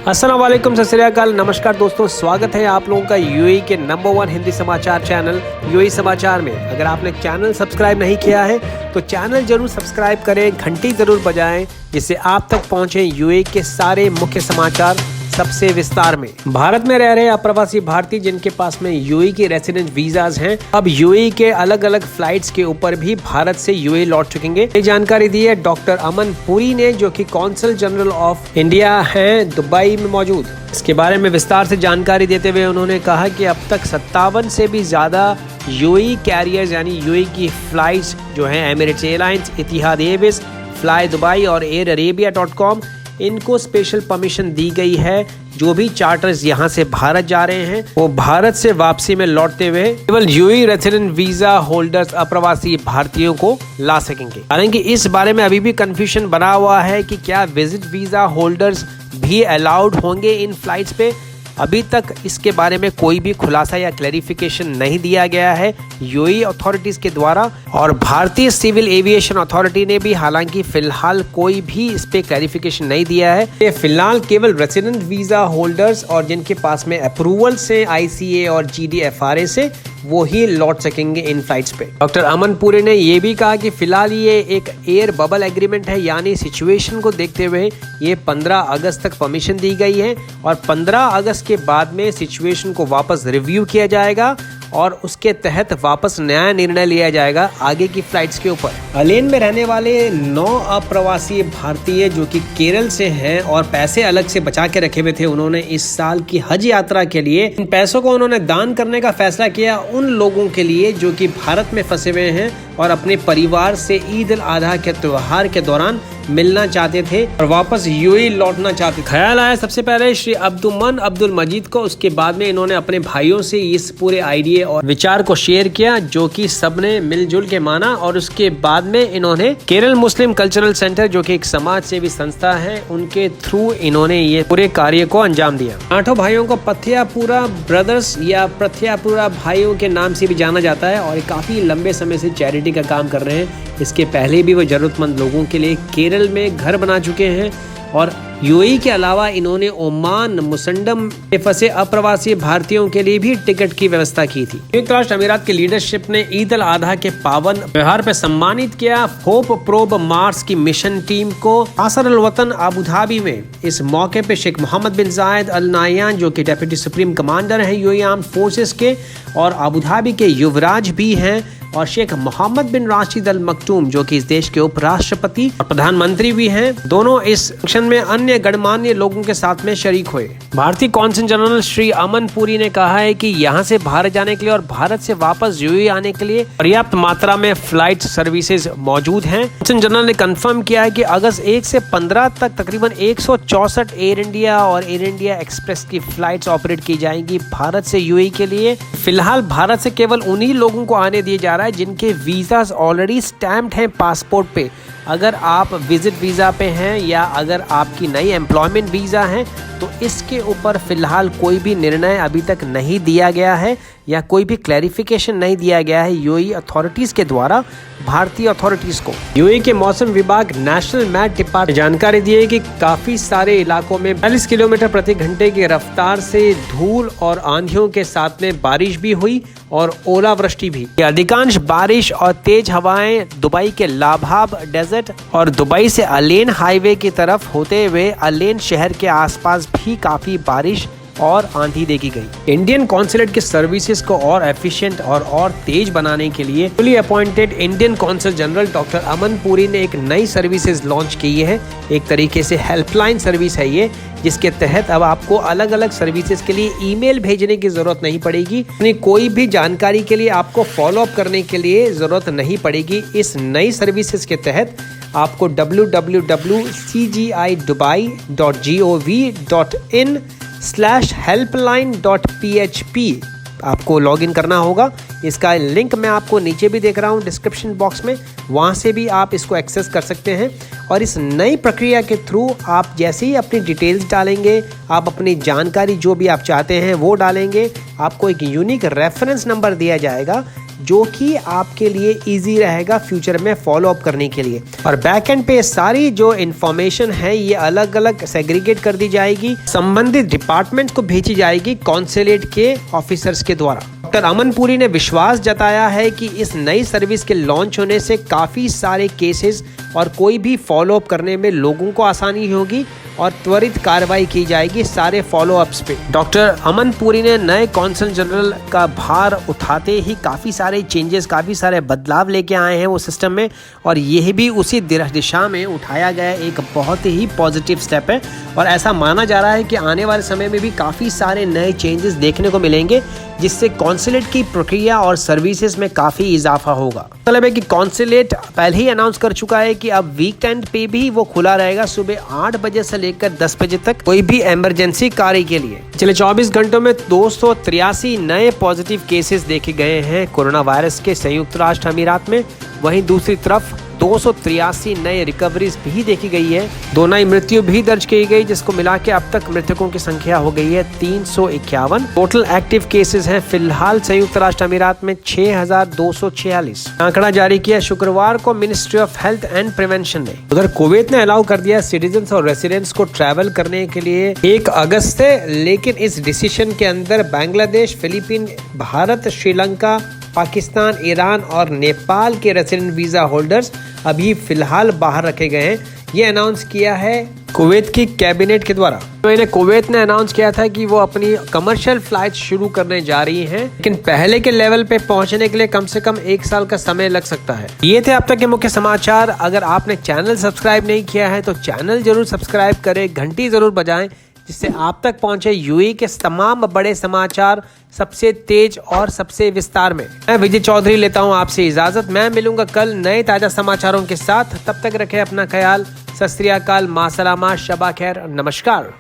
अस्सलाम वालेकुम, सत श्री अकाल, नमस्कार दोस्तों, स्वागत है आप लोगों का यूएई के नंबर 1 हिंदी समाचार चैनल यूएई समाचार में। अगर आपने चैनल सब्सक्राइब नहीं किया है तो चैनल जरूर सब्सक्राइब करें, घंटी जरूर बजाएं, जिससे आप तक पहुंचे यूएई के सारे मुख्य समाचार सबसे विस्तार में। भारत में रह रहे अप्रवासी भारतीय जिनके पास में यूएई के रेसिडेंट वीजाज हैं, अब यूएई के अलग अलग फ्लाइट्स के ऊपर भी भारत से यूएई लौट चुकेंगे। ये जानकारी दी है डॉक्टर अमन पुरी ने, जो कि कौंसल जनरल ऑफ इंडिया हैं दुबई में मौजूद। इसके बारे में विस्तार से जानकारी देते हुए उन्होंने कहा कि अब तक 57 से भी ज्यादा यूएई कैरियर्स यानी यूएई की फ्लाइट्स जो हैं Emirates Airlines, Etihad Airways, fly Dubai और एयर अरेबिया.com, इनको स्पेशल परमिशन दी गई है। जो भी चार्टर्स यहाँ से भारत जा रहे हैं वो भारत से वापसी में लौटते हुए केवल यूएई रेसिडेंट वीजा होल्डर्स अप्रवासी भारतीयों को ला सकेंगे। हालांकि इस बारे में अभी भी कंफ्यूजन बना हुआ है कि क्या विजिट वीजा होल्डर्स भी अलाउड होंगे इन फ्लाइट्स पे। अभी तक इसके बारे में कोई भी खुलासा या क्लैरिफिकेशन नहीं दिया गया है यूएई अथॉरिटीज के द्वारा, और भारतीय सिविल एविएशन अथॉरिटी ने भी हालांकि फिलहाल कोई भी इस पे क्लैरिफिकेशन नहीं दिया है। ये फिलहाल केवल रेसिडेंट वीजा होल्डर्स और जिनके पास में अप्रूवल से आईसीए और जीडीएफआरए से वो ही लौट सकेंगे इन फ्लाइट्स पे। डॉक्टर अमन पुरी ने ये भी कहा कि फिलहाल ये एक एयर बबल एग्रीमेंट है, यानी सिचुएशन को देखते हुए ये 15 अगस्त तक परमिशन दी गई है और 15 अगस्त के बाद में सिचुएशन को वापस रिव्यू किया जाएगा और उसके तहत वापस नया निर्णय लिया जाएगा आगे की फ्लाइट्स के ऊपर। अलेन में रहने वाले 9 अप्रवासी भारतीय जो कि केरल से हैं और पैसे अलग से बचा के रखे हुए थे, उन्होंने इस साल की हज यात्रा के लिए इन पैसों को उन्होंने दान करने का फैसला किया उन लोगों के लिए जो कि भारत में फंसे हुए हैं और अपने परिवार से ईद उल अजहा के त्योहार के दौरान मिलना चाहते थे और वापस यूएई लौटना चाहते थे। ख्याल आया सबसे पहले श्री अब्दुल मजीद को, उसके बाद में इन्होंने अपने भाइयों से इस पूरे आइडिया और विचार को शेयर किया जो कि सबने मिलजुल के माना, और उसके बाद में इन्होंने केरल मुस्लिम कल्चरल सेंटर जो कि एक समाज सेवी संस्था है उनके थ्रू इन्होंने ये पूरे कार्य को अंजाम दिया। 8 भाइयों को पथियापुरा ब्रदर्स या पथियापुरा भाइयों के नाम से भी जाना जाता है और काफी लंबे समय से चैरिटी का काम कर रहे हैं। इसके पहले भी वो जरूरतमंद लोगों के लिए केरल में घर बना चुके हैं और यूएई के अलावा इन्होंने ओमान मुसंडम में फंसे अप्रवासी भारतीयों के लिए भी टिकट की व्यवस्था की थी। संयुक्त राष्ट्र अमीरात की लीडरशिप ने ईद उल अजहा के पावन त्योहार पर सम्मानित किया होप प्रोब मार्स की मिशन टीम को आसर अल वतन अबू धाबी में। इस मौके पे शेख मोहम्मद बिन जायद अल नाहयान जो कि डेप्यूटी सुप्रीम कमांडर हैं यूएई आर्म्ड फोर्सेस के और अबू धाबी के युवराज भी हैं, और शेख मोहम्मद बिन राशिद अल मकटूम जो कि इस देश के उपराष्ट्रपति और प्रधानमंत्री भी हैं, दोनों इस फंक्शन में अन्य गणमान्य लोगों के साथ में शरीक हुए। भारतीय कौंसल जनरल श्री अमन पुरी ने कहा है कि यहाँ से भारत जाने के लिए और भारत से वापस यूएई आने के लिए पर्याप्त मात्रा में फ्लाइट सर्विसेज मौजूद हैं। कौंसल जनरल ने कंफर्म किया है कि अगस्त 1 से 15 तक तकरीबन 164 एयर इंडिया और एयर इंडिया एक्सप्रेस की फ्लाइट्स ऑपरेट की जाएंगी भारत से यूएई के लिए। फिलहाल भारत से केवल उन्हीं लोगों को आने दिए जा रहा है जिनके वीजास ऑलरेडी स्टैम्प्ड हैं पासपोर्ट पे। अगर आप विजिट वीजा पे हैं या अगर आपकी नई एम्प्लॉयमेंट वीजा है तो इसके ऊपर फिलहाल कोई भी निर्णय अभी तक नहीं दिया गया है या कोई भी क्लैरिफिकेशन नहीं दिया गया है यूएई अथॉरिटीज के द्वारा भारतीय अथॉरिटीज को। यूएई के मौसम विभाग नेशनल मैट डिपार्टमेंट ने जानकारी दी है कि काफी सारे इलाकों में 42 किलोमीटर प्रति घंटे की रफ्तार से धूल और आंधियों के साथ में बारिश भी हुई और ओलावृष्टि भी। अधिकांश बारिश और तेज हवाएं दुबई के लाभाब डेजर्ट और दुबई से अलेन हाईवे की तरफ होते हुए अलेन शहर के आसपास भी काफी बारिश और आंधी देखी गई। इंडियन कॉन्सुलेट के सर्विसेज को और एफिशिएंट और तेज बनाने के लिए fully appointed Indian consul general doctor Aman Puri ने एक नई सर्विसेज लॉन्च की है। एक तरीके से हेल्पलाइन सर्विस है ये, जिसके तहत अब आपको अलग अलग सर्विसेज के लिए ईमेल भेजने की जरूरत नहीं पड़ेगी। अपनी कोई भी जानकारी के लिए आपको फॉलो अप करने के लिए जरूरत नहीं पड़ेगी। इस नई सर्विसेज के तहत आपको www.cgI.gov.in/helpline.php आपको लॉगिन करना होगा। इसका लिंक मैं आपको नीचे भी देख रहा हूँ डिस्क्रिप्शन बॉक्स में, वहाँ से भी आप इसको एक्सेस कर सकते हैं। और इस नई प्रक्रिया के थ्रू आप जैसे ही अपनी डिटेल्स डालेंगे, आप अपनी जानकारी जो भी आप चाहते हैं वो डालेंगे, आपको एक यूनिक रेफरेंस नंबर दिया जाएगा जो कि आपके लिए इजी रहेगा फ्यूचर में फॉलो अप करने के लिए। और बैक एंड पे सारी जो इन्फॉर्मेशन है ये अलग अलग सेग्रीगेट कर दी जाएगी, संबंधित डिपार्टमेंट को भेजी जाएगी कॉन्सुलेट के ऑफिसर्स के द्वारा। डॉक्टर अमन पुरी ने विश्वास जताया है कि इस नई सर्विस के लॉन्च होने से काफ़ी सारे केसेस और कोई भी फॉलो अप करने में लोगों को आसानी होगी और त्वरित कार्रवाई की जाएगी सारे फॉलो अप्स पे। डॉक्टर अमन पुरी ने नए कौंसल जनरल का भार उठाते ही काफ़ी सारे चेंजेस, काफ़ी सारे बदलाव लेके आए हैं वो सिस्टम में, और यह भी उसी दिशा में उठाया गया एक बहुत ही पॉजिटिव स्टेप है। और ऐसा माना जा रहा है कि आने वाले समय में भी काफ़ी सारे नए चेंजेस देखने को मिलेंगे, जिससे कॉन्सुलेट की प्रक्रिया और सर्विसेज में काफ़ी इजाफा होगा। मतलब है कि कॉन्सुलेट पहले ही अनाउंस कर चुका है कि अब वीकेंड पे भी वो खुला रहेगा सुबह 8 बजे से लेकर 10 बजे तक कोई भी इमरजेंसी कार्य के लिए। चले 24 घंटों में 283 नए पॉजिटिव केसेस देखे गए हैं कोरोना वायरस के संयुक्त राष्ट्र अमीरात में। वहीं दूसरी तरफ 283 नए रिकवरीज भी देखी गई है। 2 नई मृत्यु भी दर्ज की गई, जिसको मिला के अब तक मृतकों की संख्या हो गई है 351। टोटल एक्टिव केसेस हैं फिलहाल संयुक्त राष्ट्र अमीरात में 6246। आंकड़ा जारी किया शुक्रवार को ministry of health and prevention ने। उधर कुवैत ने अलाउ कर दिया सिटीजन्स और रेसिडेंट्स को ट्रैवल करने के लिए 1 अगस्त से, लेकिन इस डिसीजन के अंदर बांग्लादेश, फिलीपीन, भारत, श्रीलंका, पाकिस्तान, ईरान और नेपाल के रेसिडेंट वीजा होल्डर्स अभी फिलहाल बाहर रखे गए हैं। ये अनाउंस किया है कुवैत की कैबिनेट के द्वारा। तो इन्हें कुवैत ने अनाउंस किया था कि वो अपनी कमर्शियल फ्लाइट शुरू करने जा रही हैं, लेकिन पहले के लेवल पे पहुंचने के लिए कम से कम 1 साल का समय लग सकता है। ये थे अब तक के मुख्य समाचार। अगर आपने चैनल सब्सक्राइब नहीं किया है तो चैनल जरूर सब्सक्राइब करें, घंटी जरूर बजाएं, जिससे आप तक पहुंचे यूएई के तमाम बड़े समाचार सबसे तेज और सबसे विस्तार में। मैं विजय चौधरी लेता हूं आपसे इजाजत। मैं मिलूंगा कल नए ताजा समाचारों के साथ। तब तक रखें अपना ख्याल। सत श्री अकाल, मां सलामा, शबा खैर, नमस्कार।